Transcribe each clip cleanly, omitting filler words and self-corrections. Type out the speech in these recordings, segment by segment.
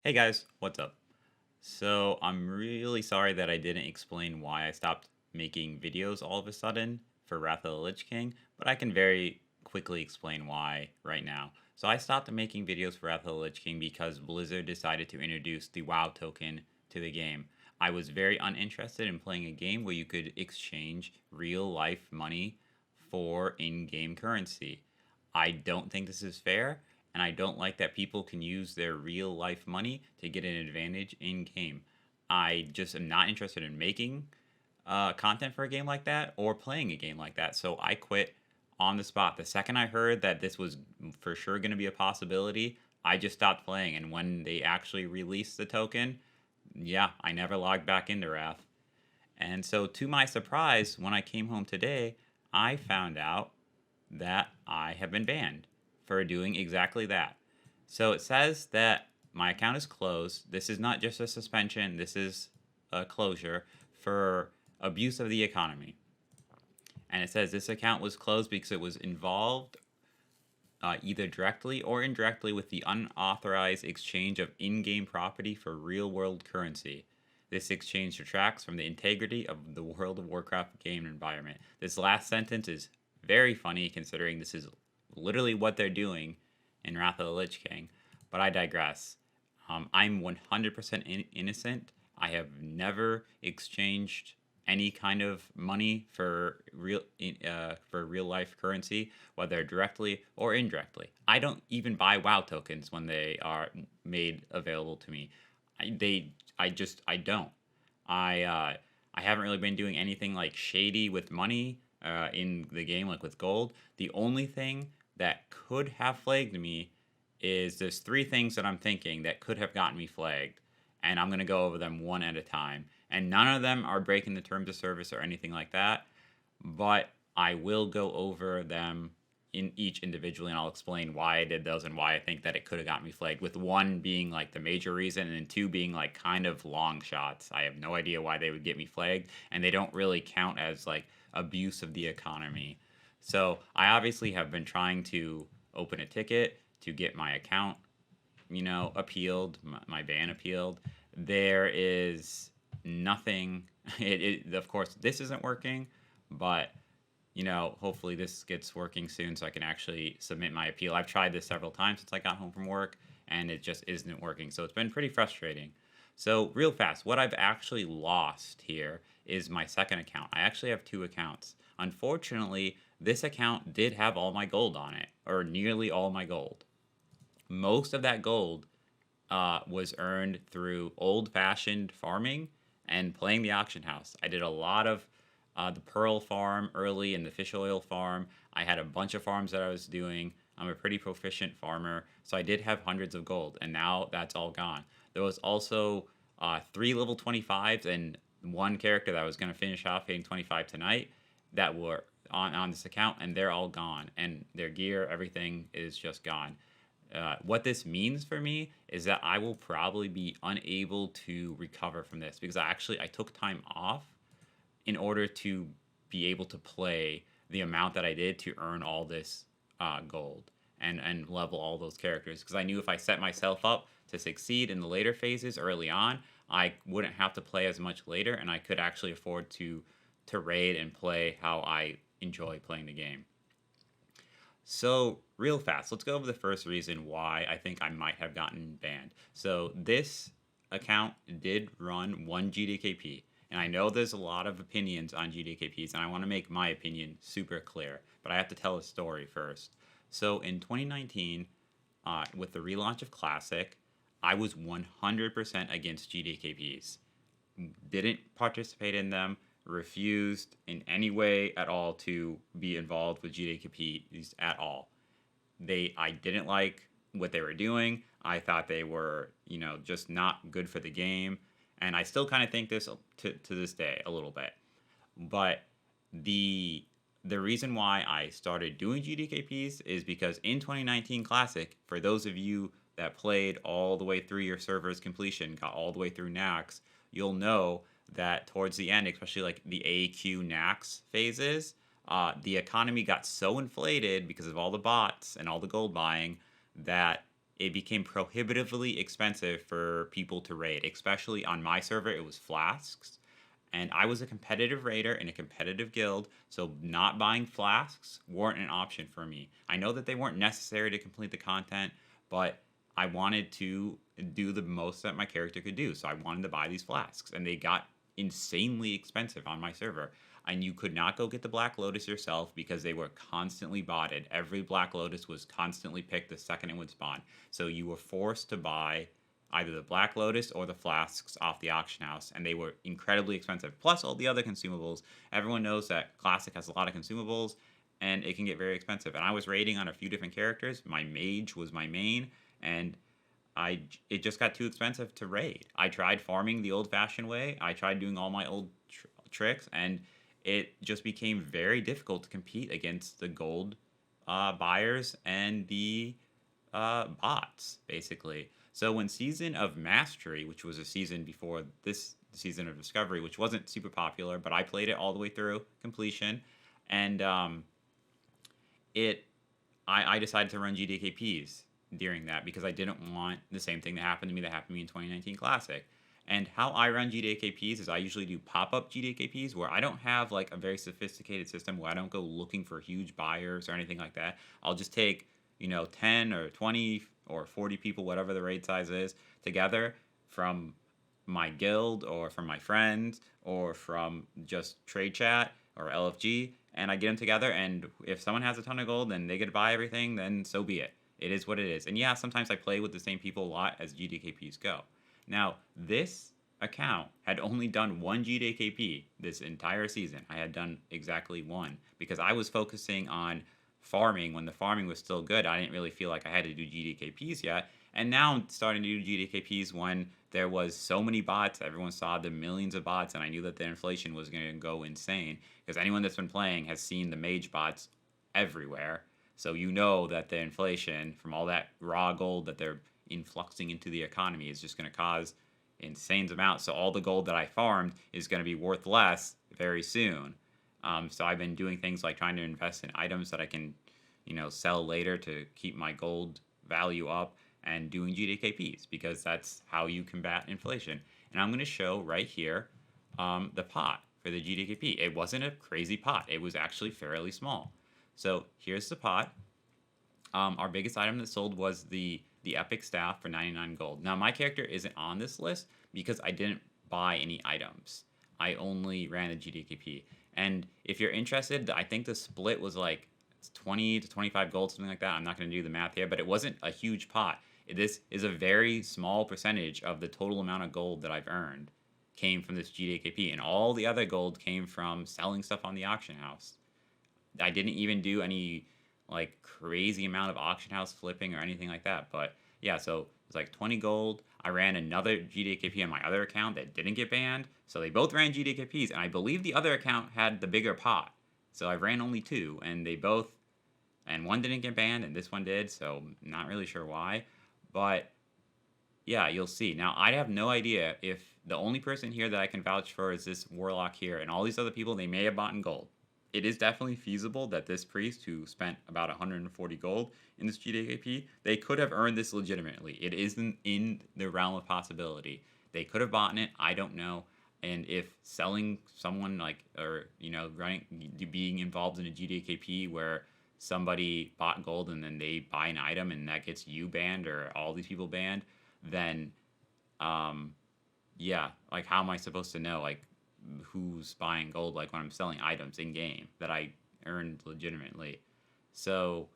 Hey guys, what's up? So I'm really sorry that I didn't explain why I stopped making videos all of a sudden for Wrath of the Lich King, but I can very quickly explain why right now. So I stopped making videos for Wrath of the Lich King because Blizzard decided to introduce the WoW token to the game. I was very uninterested in playing a game where you could exchange real life money for in-game currency. I don't think this is fair, and I don't like that people can use their real life money to get an advantage in game. I just am not interested in making content for a game like that or playing a game like that. So I quit on the spot. The second I heard that this was for sure going to be a possibility, I just stopped playing. And when they actually released the token, yeah, I never logged back into Wrath. And so, to my surprise, when I came home today, I found out that I have been banned for doing exactly that. So it says that my account is closed. This is not just a suspension, this is a closure for abuse of the economy. And it says this account was closed because it was involved either directly or indirectly with the unauthorized exchange of in game property for real world currency. This exchange detracts from the integrity of the World of Warcraft game environment. This last sentence is very funny considering this is literally what they're doing in Wrath of the Lich King, but I digress. I'm 100% innocent. I have never exchanged any kind of money for real life currency, whether directly or indirectly. I don't even buy WoW tokens when they are made available to me. I don't. I haven't really been doing anything like shady with money in the game, like with gold. The only thing that could have flagged me is there's three things that I'm thinking that could have gotten me flagged, and I'm gonna go over them one at a time. And none of them are breaking the terms of service or anything like that, but I will go over them in each individually, and I'll explain why I did those and why I think that it could have got me flagged. With one being like the major reason, and then two being like kind of long shots. I have no idea why they would get me flagged, and they don't really count as like abuse of the economy. So I obviously have been trying to open a ticket to get my account, appealed, my ban appealed. There is nothing. Of course, this isn't working, but hopefully this gets working soon so I can actually submit my appeal. I've tried this several times since I got home from work, and it just isn't working. So it's been pretty frustrating. So, real fast, what I've actually lost here is my second account. I actually have two accounts. Unfortunately, this account did have all my gold on it, or nearly all my gold. Most of that gold was earned through old fashioned farming and playing the auction house. I did a lot of the pearl farm early and the fish oil farm. I had a bunch of farms that I was doing. I'm a pretty proficient farmer, so I did have hundreds of gold, and now that's all gone. There was also three level 25s and one character that I was going to finish off hitting 25 tonight that were on this account, and they're all gone. And their gear, everything is just gone. What this means for me is that I will probably be unable to recover from this because I took time off in order to be able to play the amount that I did to earn all this gold and level all those characters, because I knew if I set myself up to succeed in the later phases early on, I wouldn't have to play as much later, and I could actually afford to raid and play how I enjoy playing the game. So, real fast, let's go over the first reason why I think I might have gotten banned. So, this account did run one GDKP, and I know there's a lot of opinions on GDKPs, and I want to make my opinion super clear, but I have to tell a story first. So, in 2019, with the relaunch of Classic, I was 100% against GDKPs, didn't participate in them, refused in any way at all to be involved with GDKPs at all. I didn't like what they were doing. I thought they were, just not good for the game, and I still kind of think this to this day a little bit. But the reason why I started doing GDKPs is because in 2019 Classic, for those of you that played all the way through your server's completion, got all the way through Nax, you'll know that towards the end, especially like the AQ Nax phases, the economy got so inflated because of all the bots and all the gold buying that it became prohibitively expensive for people to raid, especially on my server. It was flasks, and I was a competitive raider in a competitive guild, so not buying flasks weren't an option for me. I know that they weren't necessary to complete the content, but I wanted to do the most that my character could do, so I wanted to buy these flasks, and they got insanely expensive on my server. And you could not go get the Black Lotus yourself because they were constantly botted. Every Black Lotus was constantly picked the second it would spawn. So you were forced to buy either the Black Lotus or the flasks off the auction house, and they were incredibly expensive. Plus all the other consumables. Everyone knows that Classic has a lot of consumables, and it can get very expensive. And I was raiding on a few different characters. My mage was my main, and it just got too expensive to raid. I tried farming the old-fashioned way. I tried doing all my old tricks, and it just became very difficult to compete against the gold buyers and the bots, basically. So when Season of Mastery, which was a season before this season of Discovery, which wasn't super popular, but I played it all the way through completion, and it I decided to run GDKPs during that because I didn't want the same thing that happened to me in 2019 Classic. And how I run GDKPs is I usually do pop-up GDKPs where I don't have like a very sophisticated system where I don't go looking for huge buyers or anything like that. I'll just take, 10 or 20 or 40 people, whatever the raid size is, together from my guild or from my friends or from just trade chat or LFG, and I get them together, and if someone has a ton of gold and they get to buy everything, then so be it. It is what it is. And yeah, sometimes I play with the same people a lot as GDKPs go. Now, this account had only done one GDKP this entire season. I had done exactly one because I was focusing on farming when the farming was still good. I didn't really feel like I had to do GDKPs yet. And now I'm starting to do GDKPs when there was so many bots. Everyone saw the millions of bots, and I knew that the inflation was going to go insane because anyone that's been playing has seen the mage bots everywhere. So you know that the inflation from all that raw gold that they're influxing into the economy is just going to cause insane amounts. So all the gold that I farmed is going to be worth less very soon. So I've been doing things like trying to invest in items that I can, sell later to keep my gold value up, and doing GDKPs because that's how you combat inflation. And I'm going to show right here the pot for the GDKP. It wasn't a crazy pot. It was actually fairly small. So here's the pot. Our biggest item that sold was the Epic Staff for 99 gold. Now, my character isn't on this list because I didn't buy any items. I only ran a GDKP. And if you're interested, I think the split was like 20 to 25 gold, something like that. I'm not going to do the math here, but it wasn't a huge pot. This is a very small percentage of the total amount of gold that I've earned came from this GDKP, and all the other gold came from selling stuff on the auction house. I didn't even do any like crazy amount of auction house flipping or anything like that. But yeah, so it's like 20 gold. I ran another GDKP on my other account that didn't get banned. So they both ran GDKPs, and I believe the other account had the bigger pot. So I ran only two, and one didn't get banned, and this one did. So not really sure why. But yeah, you'll see. Now, I have no idea if the only person here that I can vouch for is this warlock here, and all these other people, they may have bought in gold. It is definitely feasible that this priest who spent about 140 gold in this GDKP, they could have earned this legitimately. It isn't in the realm of possibility. They could have bought in it. I don't know. And if selling someone being involved in a GDKP where somebody bought gold and then they buy an item and that gets you banned or all these people banned, then yeah, like how am I supposed to know like who's buying gold like when I'm selling items in game that I earned legitimately? So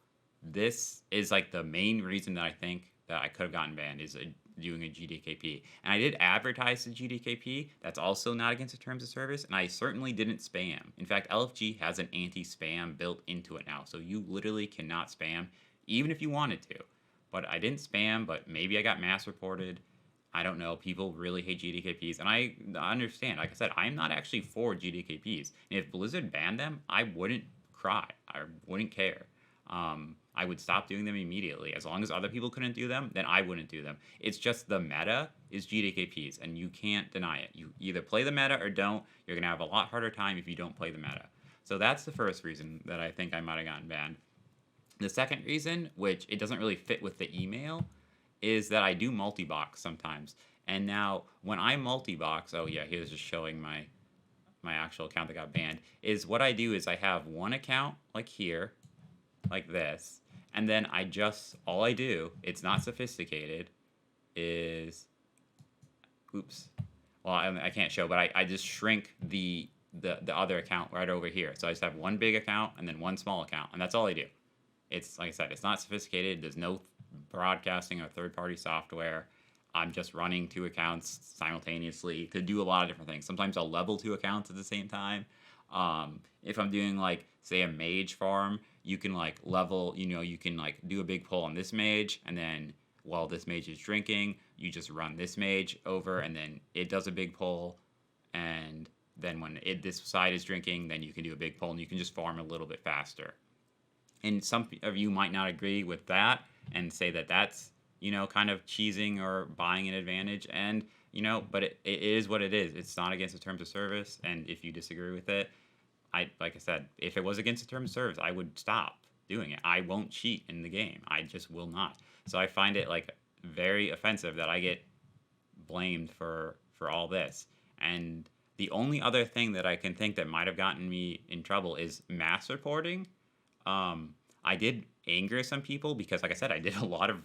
this is like the main reason that I think that I could have gotten banned is doing a GDKP. And I did advertise the GDKP. That's also not against the terms of service. And I certainly didn't spam. In fact, LFG has an anti-spam built into it now. So you literally cannot spam, even if you wanted to. But I didn't spam, but maybe I got mass reported. I don't know. People really hate GDKPs. And I understand. Like I said, I'm not actually for GDKPs. And if Blizzard banned them, I wouldn't cry. I wouldn't care. I would stop doing them immediately. As long as other people couldn't do them, then I wouldn't do them. It's just the meta is GDKPs, and you can't deny it. You either play the meta or don't. You're going to have a lot harder time if you don't play the meta. So that's the first reason that I think I might have gotten banned. The second reason, which it doesn't really fit with the email, is that I do multi-box sometimes. And now when I multi-box, oh yeah, here's just showing my actual account that got banned. Is what I do is I have one account like here, like this, and then all I do, it's not sophisticated, is oops. Well, I can't show, but I just shrink the other account right over here. So I just have one big account and then one small account, and that's all I do. It's like I said, it's not sophisticated. There's no broadcasting or third-party software. I'm just running two accounts simultaneously to do a lot of different things. Sometimes I'll level two accounts at the same time. If I'm doing like say a mage farm, you can like level, you can like do a big pull on this mage, and then while this mage is drinking, you just run this mage over, and then it does a big pull, and then when this side is drinking, then you can do a big pull, and you can just farm a little bit faster. And some of you might not agree with that and say that that's, kind of cheesing or buying an advantage. And, but it is what it is. It's not against the terms of service. And if you disagree with it, like I said, if it was against the terms of service, I would stop doing it. I won't cheat in the game. I just will not. So I find it like very offensive that I get blamed for all this. And the only other thing that I can think that might have gotten me in trouble is mass reporting. I did anger some people because, like I said, I did a lot of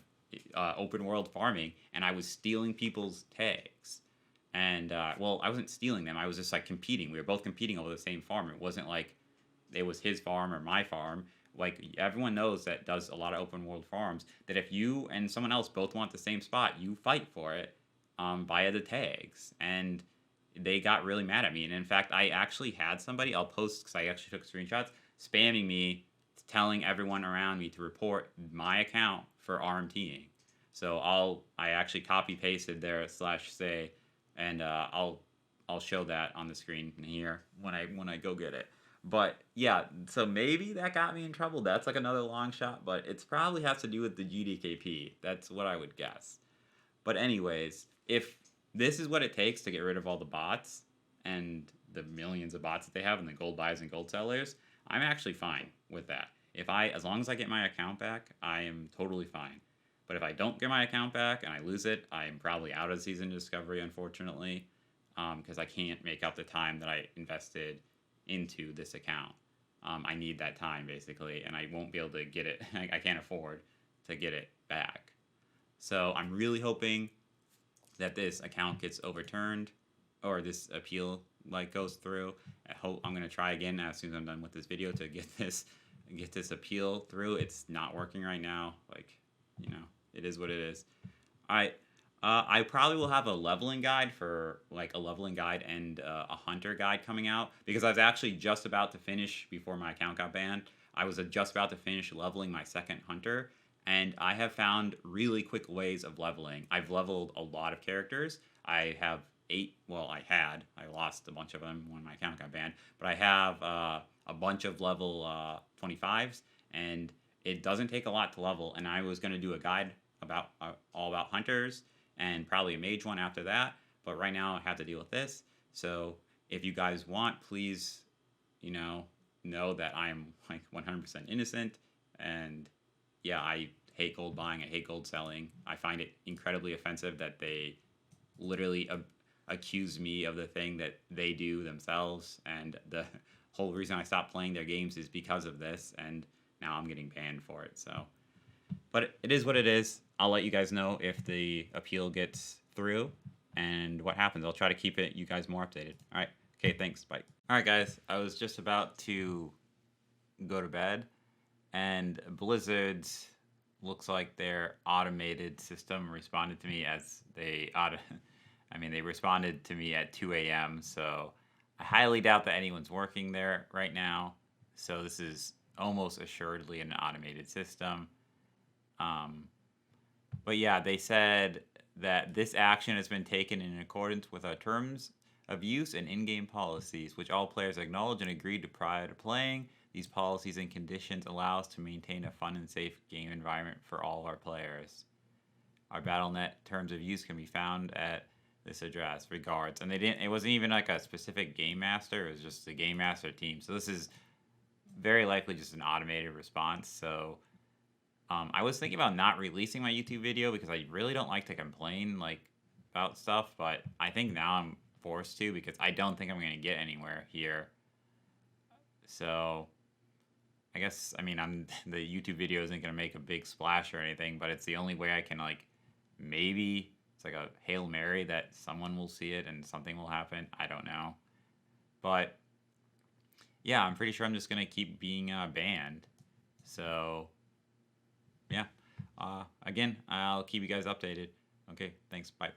open world farming, and I was stealing people's tags. And well, I wasn't stealing them. I was just like competing. We were both competing over the same farm. It wasn't like it was his farm or my farm. Like everyone knows that does a lot of open world farms, that if you and someone else both want the same spot, you fight for it via the tags. And they got really mad at me. And in fact, I actually had somebody, I'll post because I actually took screenshots, spamming me, telling everyone around me to report my account for RMTing. So I actually copy pasted there /say, and I'll show that on the screen here when I go get it. But yeah, so maybe that got me in trouble. That's like another long shot, but it's probably has to do with the GDKP. That's what I would guess. But anyways, if this is what it takes to get rid of all the bots and the millions of bots that they have and the gold buys and gold sellers, I'm actually fine with that. As long as I get my account back, I am totally fine. But if I don't get my account back and I lose it, I'm probably out of Season Discovery, unfortunately, because I can't make up the time that I invested into this account. I need that time, basically, and I won't be able to get it. I can't afford to get it back. So I'm really hoping that this account gets overturned, or this appeal goes through. I'm going to try again as soon as I'm done with this video to get this appeal through. It's not working right now. It is what it is. I probably will have a leveling guide and a hunter guide coming out, because I was actually just about to finish, before my account got banned, I was just about to finish leveling my second hunter, and I have found really quick ways of leveling. I've leveled a lot of characters. I have 8, I lost a bunch of them when my account got banned, but I have a bunch of level 25s, and it doesn't take a lot to level, and I was going to do a guide about all about hunters, and probably a mage one after that, but right now I have to deal with this. So if you guys want, please, know that I'm like 100% innocent, and yeah, I hate gold buying, I hate gold selling. I find it incredibly offensive that they literally accuse me of the thing that they do themselves, and the whole reason I stopped playing their games is because of this, and now I'm getting banned for it. So, but it is what it is. I'll let you guys know if the appeal gets through and what happens. I'll try to keep you guys more updated. All right. Okay, thanks. Bye. All right, guys. I was just about to go to bed, and Blizzard's looks like their automated system responded to me as they responded to me at 2 a.m. So I highly doubt that anyone's working there right now. So this is almost assuredly an automated system. But yeah, they said that this action has been taken in accordance with our terms of use and in-game policies, which all players acknowledge and agreed to prior to playing. These policies and conditions allow us to maintain a fun and safe game environment for all our players. Our BattleNet terms of use can be found at this address. Regards. And it wasn't even like a specific game master, it was just the game master team. So this is very likely just an automated response. So I was thinking about not releasing my YouTube video because I really don't like to complain like about stuff, but I think now I'm forced to because I don't think I'm gonna get anywhere here. So I guess I mean I'm the YouTube video isn't gonna make a big splash or anything, but it's the only way I can like maybe it's like a Hail Mary that someone will see it and something will happen. I don't know. But yeah, I'm pretty sure I'm just gonna keep being banned. So yeah. Again, I'll keep you guys updated. Okay, thanks. Bye.